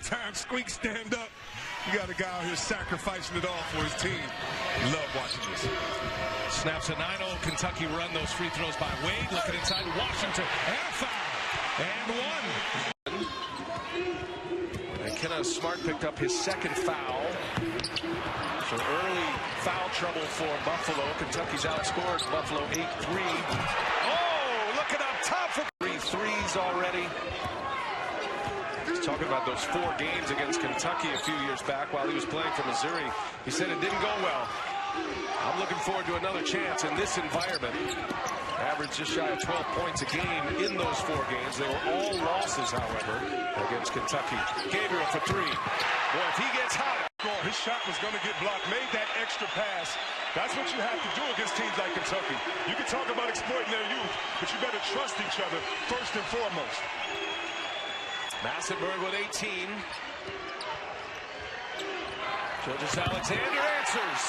Time Squeak stand up. You got a guy out here sacrificing it all for his team. Love watching this. Snaps a 9-0 Kentucky run. Those free throws by Wade. Looking inside Washington. And a foul. And one. And Kenneth Smart picked up his second foul. So early foul trouble for Buffalo. Kentucky's outscored Buffalo 8-3. Oh, looking up top for 3 threes already. Talking about those 4 games against Kentucky a few years back while he was playing for Missouri. He said it didn't go well. I'm looking forward to another chance in this environment. Averaged just shy of 12 points a game in those 4 games. They were all losses, however, against Kentucky. Gabriel for 3. Boy, if he gets hot. His shot was going to get blocked. Made that extra pass. That's what you have to do against teams like Kentucky. You can talk about exploiting their youth, but you better trust each other first and foremost. Massenburg with 18. Georges Alexander answers.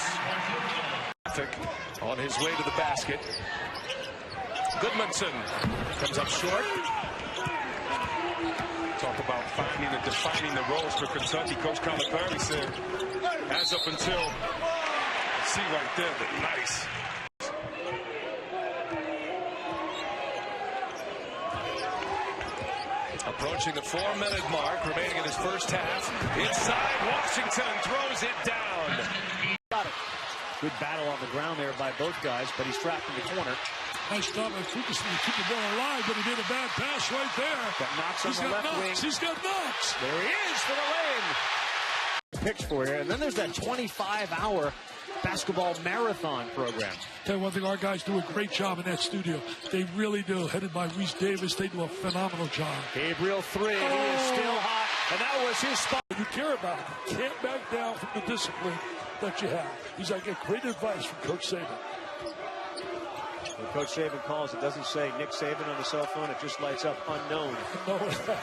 On his way to the basket. Goodmanson comes up short. Talk about finding and defining the roles for Kentucky. Coach Calipari said, as up until, see right there, but nice. Approaching the 4-minute mark, remaining in his first half. Inside, Washington throws it down. Got it. Good battle on the ground there by both guys, but he's trapped in the corner. Nice job by Ferguson to keep the ball alive, but he did a bad pass right there. Got Knox on the left wing. He's got Knox. There he is for the lane. Picks for you, and then there's that 25-hour basketball marathon program. Tell you one thing, our guys do a great job in that studio. They really do. Headed by Reese Davis, they do a phenomenal job. Gabriel 3, and he is still hot, and that was his spot. You care about it. You can't back down from the discipline that you have. He's like, get great advice from Coach Saban. When Coach Saban calls, it doesn't say Nick Saban on the cell phone. It just lights up unknown.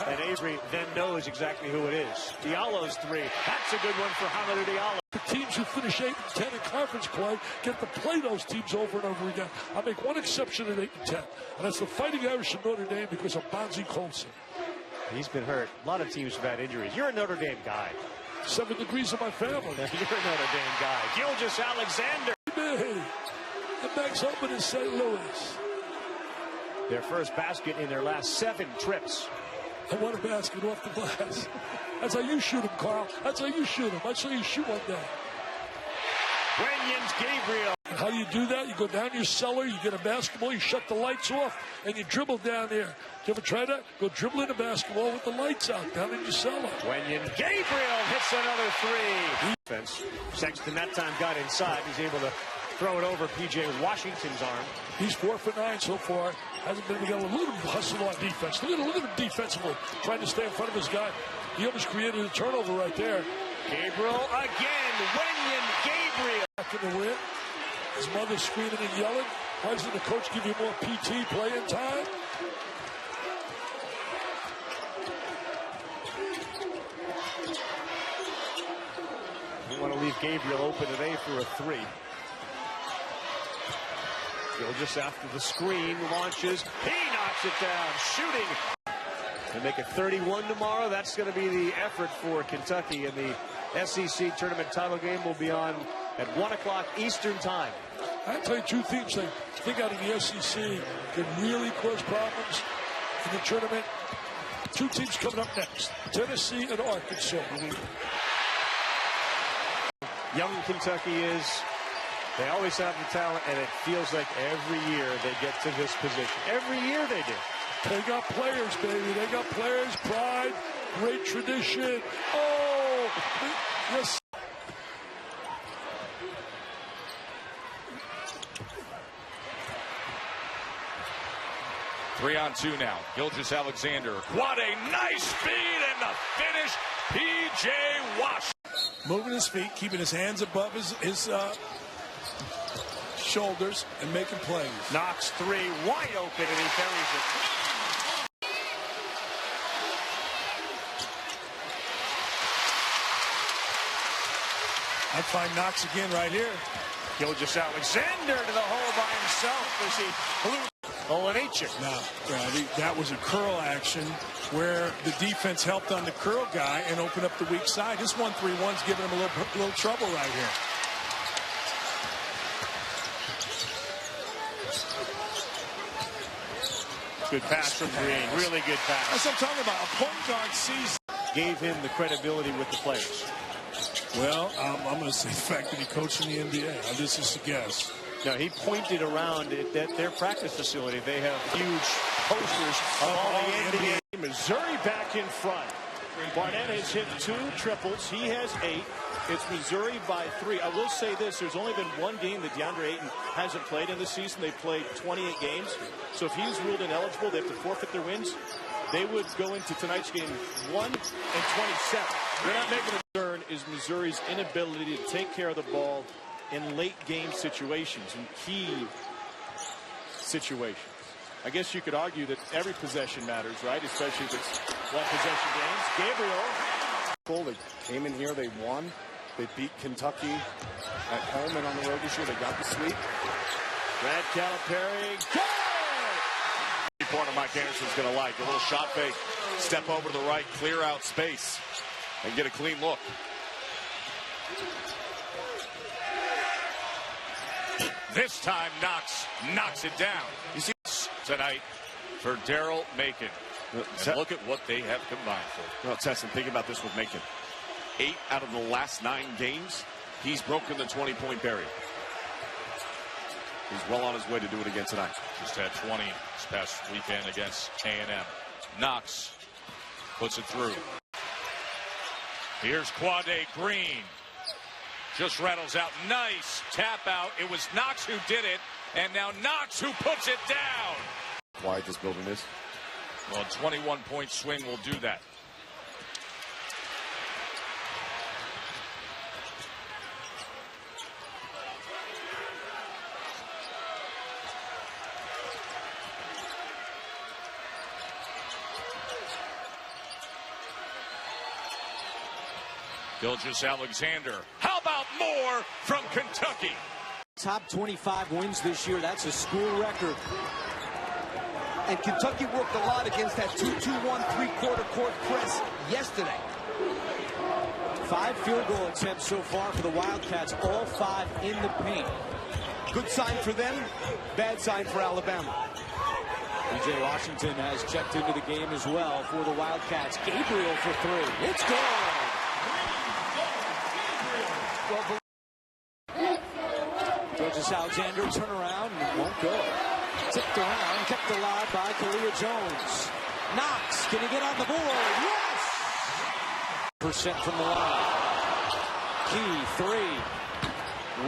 And Avery then knows exactly who it is. Diallo's 3. That's a good one for Hamidou Diallo. The teams who finish 8 and 10 in conference play get to play those teams over and over again. I make one exception at 8 and 10, and that's the Fighting Irish of Notre Dame because of Bonzie Colson. He's been hurt. A lot of teams have had injuries. You're a Notre Dame guy. 7 degrees of my family. You're a Notre Dame guy. Georges Alexander. The next open is St. Louis. Their first basket in their last 7 trips. I want a basket off the glass. That's how you shoot him, Carl. That's how you shoot him. That's how you shoot one day. Williams Gabriel. And how do you do that? You go down your cellar, you get a basketball, you shut the lights off, and you dribble down there. You ever try that? Go dribble in a basketball with the lights out down in your cellar. Williams Gabriel hits another 3. Defense. Sexton that time got inside. He's able to throw it over P.J. Washington's arm. He's 4 for 9 so far. Hasn't been able to look at him hustle on defense. Look at him defensively, trying to stay in front of his guy. He almost created a turnover right there. Gabriel again. William Gabriel. Back in the win. His mother's screaming and yelling. Why doesn't the coach give you more PT playing time? We want to leave Gabriel open today for a 3. Just after the screen launches. He knocks it down. Shooting. To make it 31 tomorrow. That's going to be the effort for Kentucky. And the SEC tournament title game will be on at 1 o'clock Eastern time. I'll tell you 2 teams I think out of the SEC could really cause problems in the tournament. 2 teams coming up next. Tennessee and Arkansas. Young Kentucky is. They always have the talent, and it feels like every year they get to this position. Every year they do. They got players, baby. They got players, pride, great tradition. Oh, yes. Three on 2 now. Georges Alexander. What a nice feed and the finish. P.J. Wash. Moving his feet, keeping his hands above his shoulders and making plays. Knox 3 wide open, and he buries it. I'd find Knox again right here. Georges Alexander to the hole by himself as he blew. Olejniczak. Now, that was a curl action where the defense helped on the curl guy and opened up the weak side. This 1-3-1's giving him a little trouble right here. Good pass from Green. Really good pass. That's what I'm talking about. A point guard sees. Gave him the credibility with the players. Well, I'm going to say the fact that he coached in the NBA. This is a guess. Now, he pointed around at their practice facility. They have huge posters of all the NBA. Missouri back in front. Barnett has hit 2 triples. He has 8. It's Missouri by 3. I will say this. There's only been one game that DeAndre Ayton hasn't played in this season. They played 28 games. So if he's ruled ineligible, they have to forfeit their wins. They would go into tonight's game 1-27. They're not making a concern is Missouri's inability to take care of the ball in late game situations, in key situations. I guess you could argue that every possession matters, right? Especially if it's one possession games. Gabriel. They came in here, they won. They beat Kentucky at home and on the road this year. They got the sweep. Brad Calipari. Corner Mike Anderson's going to like. A little shot fake. Step over to the right, clear out space, and get a clean look. This time Knox knocks it down. You see this tonight for Daryl Macon. And look at what they have combined for. Well, Tesson, think about this with Macon. 8 out of the last 9 games, he's broken the 20-point barrier. He's well on his way to do it again tonight. Just had 20 this past weekend against A&M. Knox puts it through. Here's Quade Green. Just rattles out. Nice tap out. It was Knox who did it, and now Knox who puts it down. Why this building is? Well, a 21-point swing will do that. Gilgeous-Alexander. How about more from Kentucky? Top 25 wins this year. That's a school record. And Kentucky worked a lot against that 2-2-1 three-quarter court press yesterday. 5 field goal attempts so far for the Wildcats, all 5 in the paint. Good sign for them, bad sign for Alabama. P.J. Washington has checked into the game as well for the Wildcats. Gabriel for 3. It's good. Gilgeous-Alexander turn around and won't go. Tipped around, kept alive by Kalia Jones. Knox, can he get on the board? Yes! % from the line. Key 3.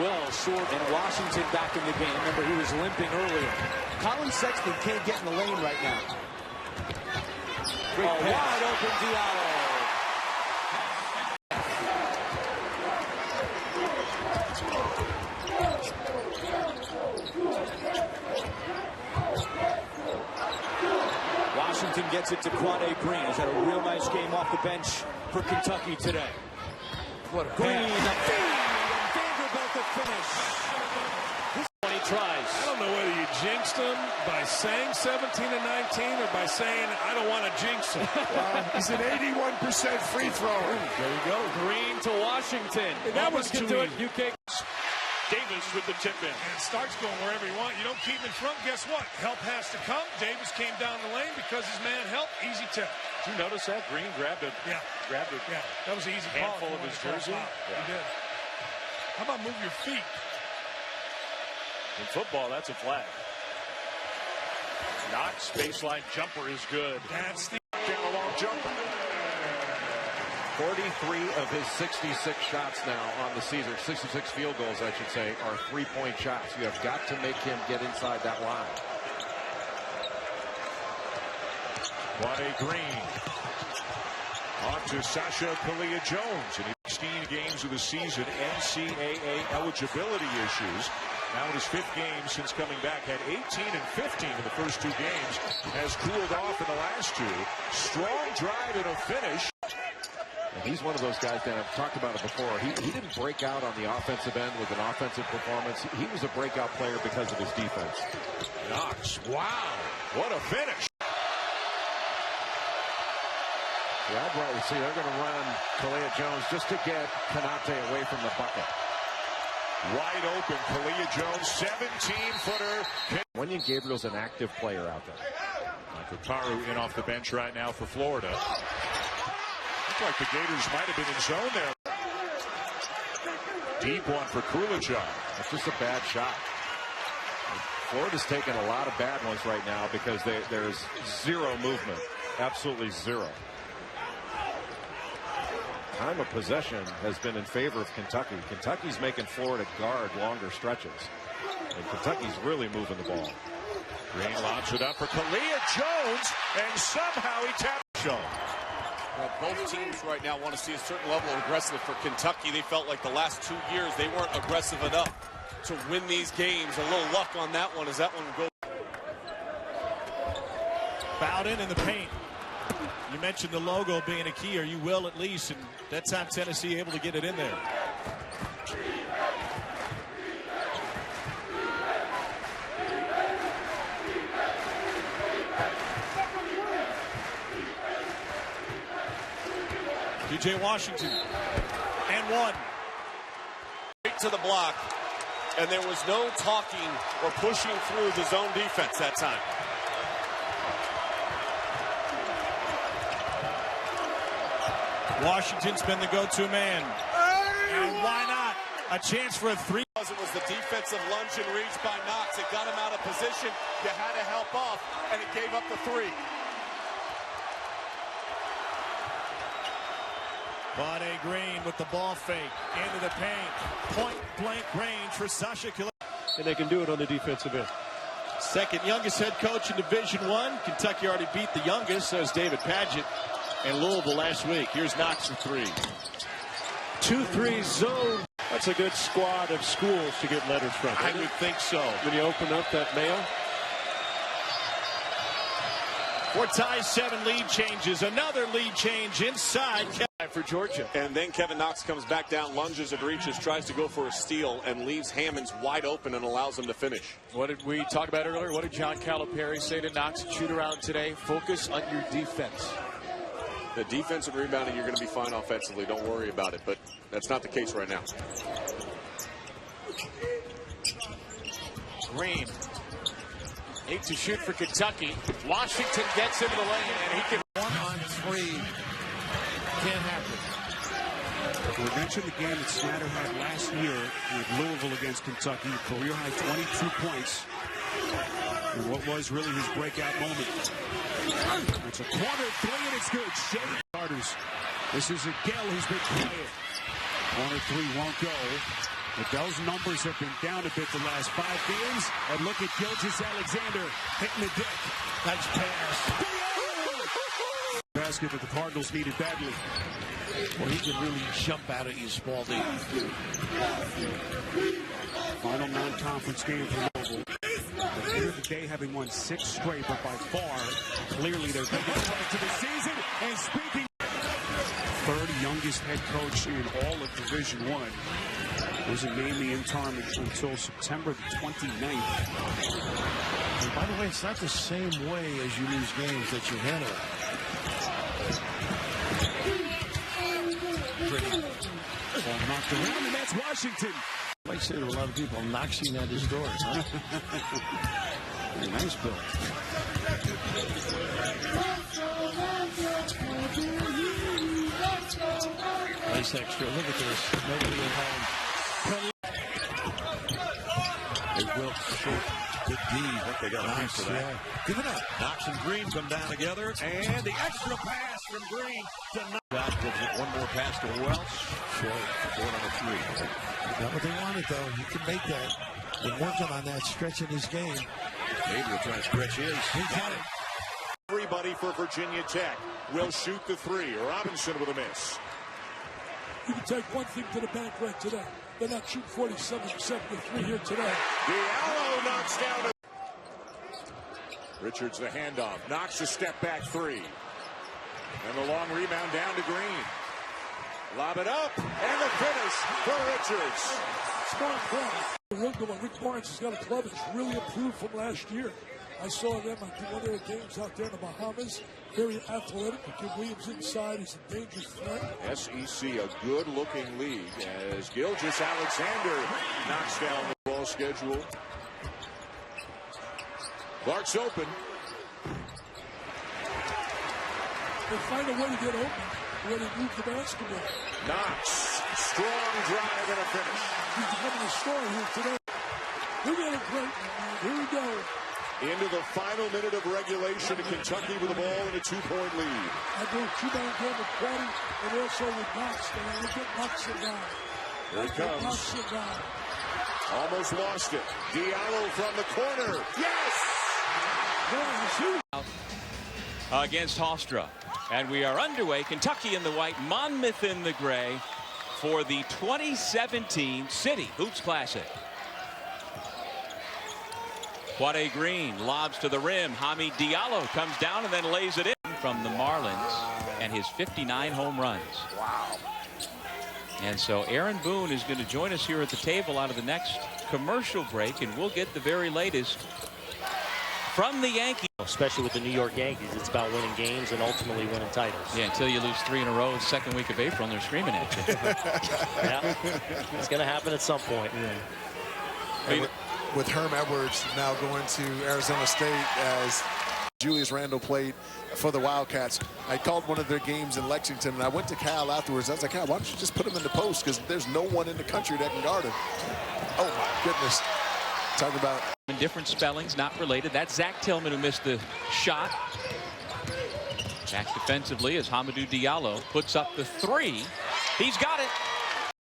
Well short, and Washington back in the game. Remember, he was limping earlier. Colin Sexton can't get in the lane right now. Great wide open Diallo. Washington gets it to Quade Green. He's had a real nice game off the bench for Kentucky today. What a Green, the feed, and Vanderbilt the finish. When he tries. I don't know whether you jinxed him by saying 17-19 or by saying I don't want to jinx him. He's an 81% free throw. There you go. Green to Washington. That was too easy. UK. Davis with the tip in. And starts going wherever you want. You don't keep him in front. Guess what? Help has to come. Davis came down the lane because his man helped. Easy tip. Did you notice that? Green grabbed it. Yeah. Grabbed it. Yeah. That was an easy handful of his jersey. Yeah. He did. How about move your feet? In football, that's a flag. Knox baseline jumper is good. That's the Down a long jumper. 43 of his 66 shots now on the season, 66 field goals, I should say, are three-point shots. You have got to make him get inside that line. Quade Green. On to Sasha Kalia Jones. In 16 games of the season, NCAA eligibility issues. Now in his 5th game since coming back, had 18 and 15 in the first 2 games. Has cooled off in the last 2. Strong drive and a finish. And he's one of those guys, Dan, I've talked about it before. He didn't break out on the offensive end with an offensive performance. He was a breakout player because of his defense. Knox, wow. What a finish. Yeah, I'd rather see they're going to run Kalia Jones just to get Konate away from the bucket. Wide open, Kalia Jones, 17-footer. Wenyen Gabriel's an active player out there. Kakaru in off the bench right now for Florida. Looks like the Gators might have been in zone there. Deep one for Kulichov. It's just a bad shot. Florida's taking a lot of bad ones right now because there's zero movement. Absolutely zero. Time of possession has been in favor of Kentucky. Kentucky's making Florida guard longer stretches. And Kentucky's really moving the ball. Green lobs it up for Kalia Jones, and somehow he tapped. Well, both teams right now want to see a certain level of aggressiveness. For Kentucky, they felt like the last 2 years they weren't aggressive enough to win these games. A little luck on that one as that one goes. Bowden in the paint. You mentioned the logo being a key, or you will at least, and that time Tennessee able to get it in there. DJ Washington, and one. Right to the block, and there was no talking or pushing through the zone defense that time. Washington's been the go-to man. And why not? A chance for a three. It was the defensive lunge and reach by Knox. It got him out of position. You had to help off, and it gave up the three. Quade Green with the ball fake into the paint. Point-blank range for Sasha Killer. And they can do it on the defensive end. Second youngest head coach in Division I. Kentucky already beat the youngest, says David Padgett. And Louisville last week. Here's Knox for three. 2-3 zone. That's a good squad of schools to get letters from. I would think so. When you open up that mail. 4 ties, 7 lead changes. Another lead change inside for Georgia. And then Kevin Knox comes back down, lunges and reaches, tries to go for a steal, and leaves Hammonds wide open and allows him to finish. What did we talk about earlier? What did John Calipari say to Knox and shoot around today? Focus on your defense. The defensive rebounding, you're going to be fine offensively. Don't worry about it, but that's not the case right now. Green. 8 to shoot for Kentucky. Washington gets into the lane, and he can 1-on-3. Can't happen. We mentioned the game that Snyder had last year with Louisville against Kentucky. Career high 22 points. And what was really his breakout moment. It's a corner three, and it's good. Shea starters. This is a Gell who's been quiet. Corner three won't go. But those numbers have been down a bit the last 5 games. And look at Gilgeous-Alexander hitting the deck. Nice pass. Basket that the Cardinals needed badly. Well, he can really jump out at you, Spalding. Final non-conference game for Louisville. At the end of the day, having won 6 straight, but by far, clearly their biggest fight to the season. And speaking, third youngest head coach in all of Division I. Wasn't named the interim until September the 29th. And by the way, it's not the same way as you lose games that you handle it. Pretty. Ball knocked around, and that's Washington. I might say to a lot of people, knocking at his doors, huh? Very nice build. Nice extra. Look at this. Nobody at home. They will shoot good D. They got a piece for that. Yeah. Give it up. Knox and Green come down together. And the extra pass from Green to Knox. One more pass to Welch. Short. 4 on 3. Not what they wanted, though. You can make that. Been working on that, stretching his game. Maybe will try to stretch his. He got it. Everybody for Virginia Tech will shoot the three. Robinson with a miss. You can take one thing to the bank right today. They're not shooting 47% of 3 here today. Diallo knocks down. Richards the handoff. Knocks a step back 3. And the long rebound down to Green. Lob it up. And the finish for Richards. Smart play. Rick Barnes has got a club that's really improved from last year. I saw them on one of their games out there in the Bahamas. Very athletic. Kid Williams inside. He's a dangerous threat. SEC, a good-looking league as Gilgeous-Alexander knocks down the ball schedule. Clark's open. They find a way to get open when they move the basketball. Knox, strong drive and a finish. He's becoming a star here today. Look at it, great. Here we go. Into the final minute of regulation, Kentucky with the ball in a 2-point lead. I go 2-man game with Quade and also with Knox. And we get Knox it down. Here it comes. Knox it down. Almost lost it. Diallo from the corner. Yes! Against Hofstra. And we are underway. Kentucky in the white, Monmouth in the gray for the 2017 City Hoops Classic. Quade Green lobs to the rim. Hamid Diallo comes down and then lays it in from the Marlins and his 59 home runs. Wow. And so Aaron Boone is going to join us here at the table out of the next commercial break, and we'll get the very latest from the Yankees. Especially with the New York Yankees, it's about winning games and ultimately winning titles. Yeah, until you lose 3 in a row the second week of April and they're screaming at you. Yeah, it's going to happen at some point. Yeah. With Herm Edwards now going to Arizona State as Julius Randle played for the Wildcats. I called one of their games in Lexington, and I went to Cal afterwards. I was like, Cal, why don't you just put him in the post? Because there's no one in the country that can guard him. Oh, my goodness. Talking about in different spellings, not related. That's Zach Tillman who missed the shot. Back defensively as Hamidou Diallo puts up the 3. He's got it.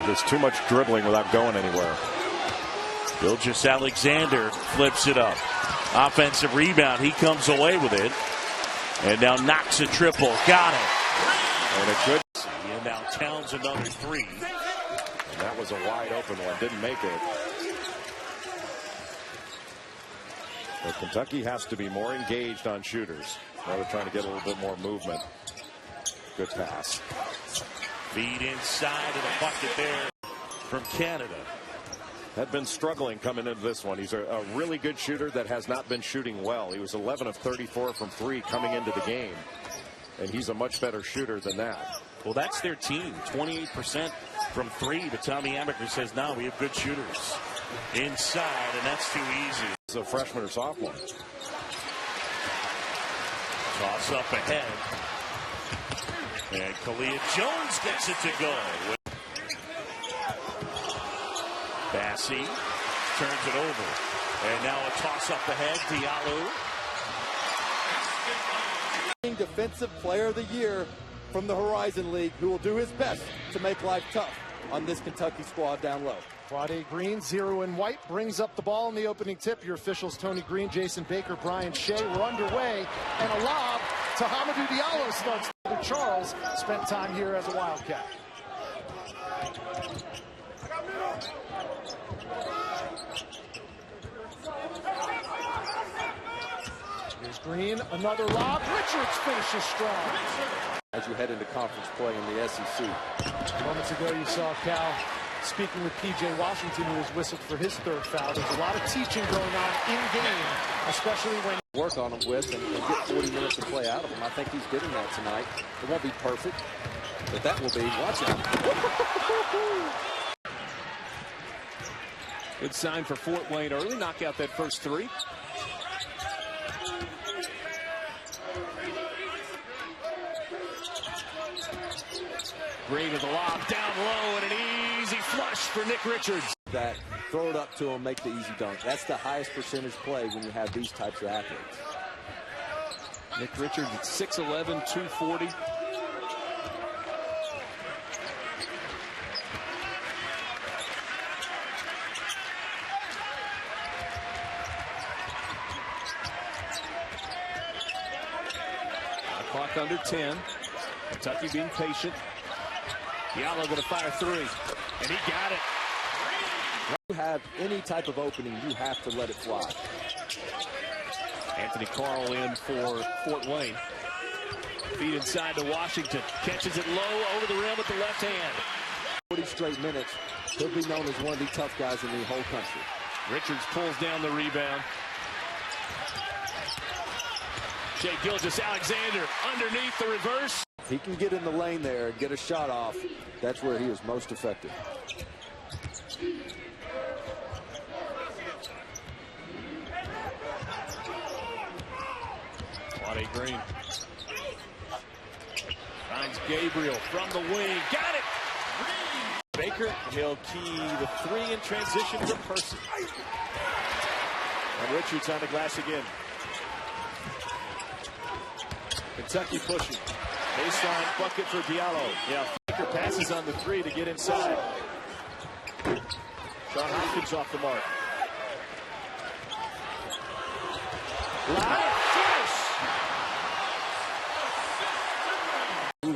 There's too much dribbling without going anywhere. Gilgeous-Alexander flips it up. Offensive rebound. He comes away with it. And now knocks a triple. Got it. And a good. And now Towns another 3. And that was a wide open one. Didn't make it. But Kentucky has to be more engaged on shooters. Now they're trying to get a little bit more movement. Good pass. Feed inside and a bucket there from Canada. Had been struggling coming into this one. He's a really good shooter that has not been shooting well. He was 11 of 34 from 3 coming into the game. And he's a much better shooter than that. Well, that's their team. 28% from 3. But Tommy Amaker says, no, we have good shooters inside, and that's too easy. It's a freshman or sophomore. Toss up ahead. And Kalia Jones gets it to go. Bassey turns it over. And now a toss up ahead. Diallo. Defensive Player of the Year from the Horizon League, who will do his best to make life tough on this Kentucky squad down low. Quade Green, 0 and white, brings up the ball in the opening tip. Your officials, Tony Green, Jason Baker, Brian Shea. We're underway, and a lob to Hamidou Diallo starts. Charles spent time here as a Wildcat. Here's Green, another lob. Richards finishes strong. As you head into conference play in the SEC. Moments ago, you saw Cal speaking with P.J. Washington, who was whistled for his 3rd foul. There's a lot of teaching going on in-game, especially when work on him with and get 40 minutes of play out of him. I think he's getting that tonight. It won't be perfect, but that will be. Watch out. Good sign for Fort Wayne early. Knock out that first 3. Green with the lob down low and an easy flush for Nick Richards. That throw it up to him, make the easy dunk. That's the highest percentage play when you have these types of athletes. Nick Richards at 6'11", 240. Clock under 10. Kentucky being patient. Diallo going to fire 3, and he got it. When you have any type of opening, you have to let it fly. Anthony Carl in for Fort Wayne. Feed inside to Washington. Catches it low over the rim with the left hand. 40 straight minutes. He'll be known as one of the tough guys in the whole country. Richards pulls down the rebound. Shea Gilgeous-Alexander underneath the reverse. If he can get in the lane there and get a shot off, that's where he is most effective. Quade Green finds Gabriel from the wing. Got it! Baker, he'll key the three in transition to Person. And Richards on the glass again. Kentucky pushing. Baseline bucket for Diallo. Yeah, Baker passes on the three to get inside. Sean Hopkins off the mark.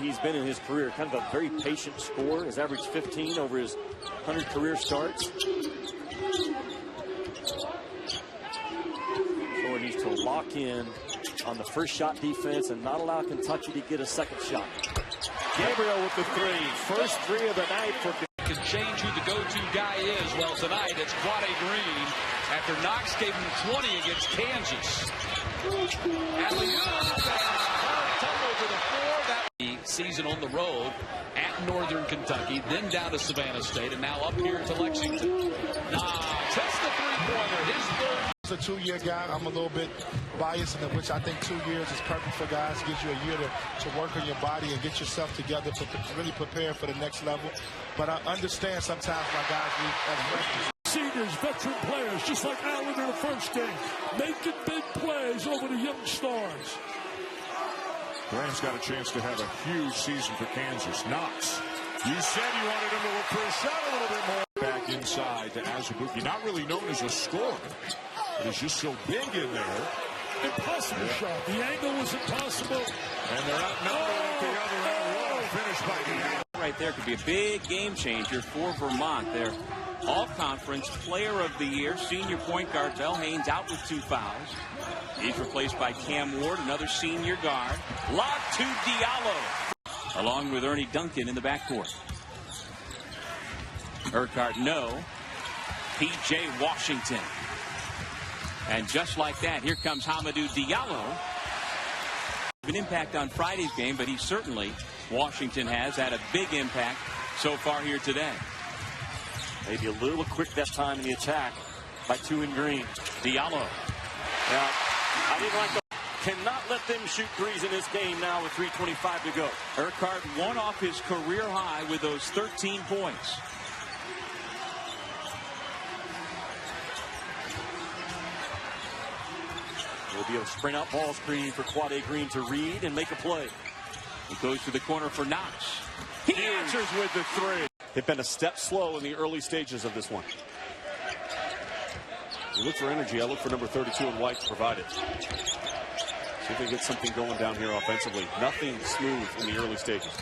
He's been in his career, kind of a very patient scorer. Has averaged 15 over his 100 career starts. So he needs to lock in on the first shot defense and not allow Kentucky to get a second shot. Gabriel with the three. First three of the night for can change who the go-to guy is. Well, tonight it's Quade Green after Knox gave him 20 against Kansas. Tumble to the floor. That season on the road at Northern Kentucky, then down to Savannah State, and now up here to Lexington. Knox, that's the three-pointer. His third. As a two-year guy, I'm a little bit biased in which I think 2 years is perfect for guys. It gives you a year to work on your body and get yourself together to really prepare for the next level. But I understand sometimes my guys need practice. Seniors, veteran players, just like Allen in the first game, making big plays over the young stars. Graham's got a chance to have a huge season for Kansas. Knox, you said you wanted him to look for a shot a little bit more. Back inside to Azubuike, not really known as a scorer, but he's just so big in there. Impossible shot. The angle was impossible. And they're outnumbered at the other end. What a finish by Diallo. Right there could be a big game changer for Vermont. Their all-conference player of the year, senior point guard Bell Haynes, out with 2 fouls. He's replaced by Cam Ward, another senior guard. Lob to Diallo, along with Ernie Duncan in the backcourt. Urquhart, no. P.J. Washington. And just like that, here comes Hamidou Diallo. An impact on Friday's game, but he certainly, Washington has had a big impact so far here today. Maybe a little quick that time in the attack by 2 in Green. Diallo. Now, I didn't like the... Cannot let them shoot threes in this game now with 3:25 to go. Urquhart won off his career high with those 13 points. Will be a sprint out ball screen for Quade Green to read and make a play. He goes to the corner for Knox. He answers with the three. They've been a step slow in the early stages of this one. You look for energy. I look for number 32 in white to provide it. See if they get something going down here offensively. Nothing smooth in the early stages.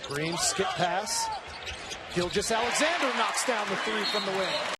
Green skip pass. Gilgeous-Alexander knocks down the three from the wing.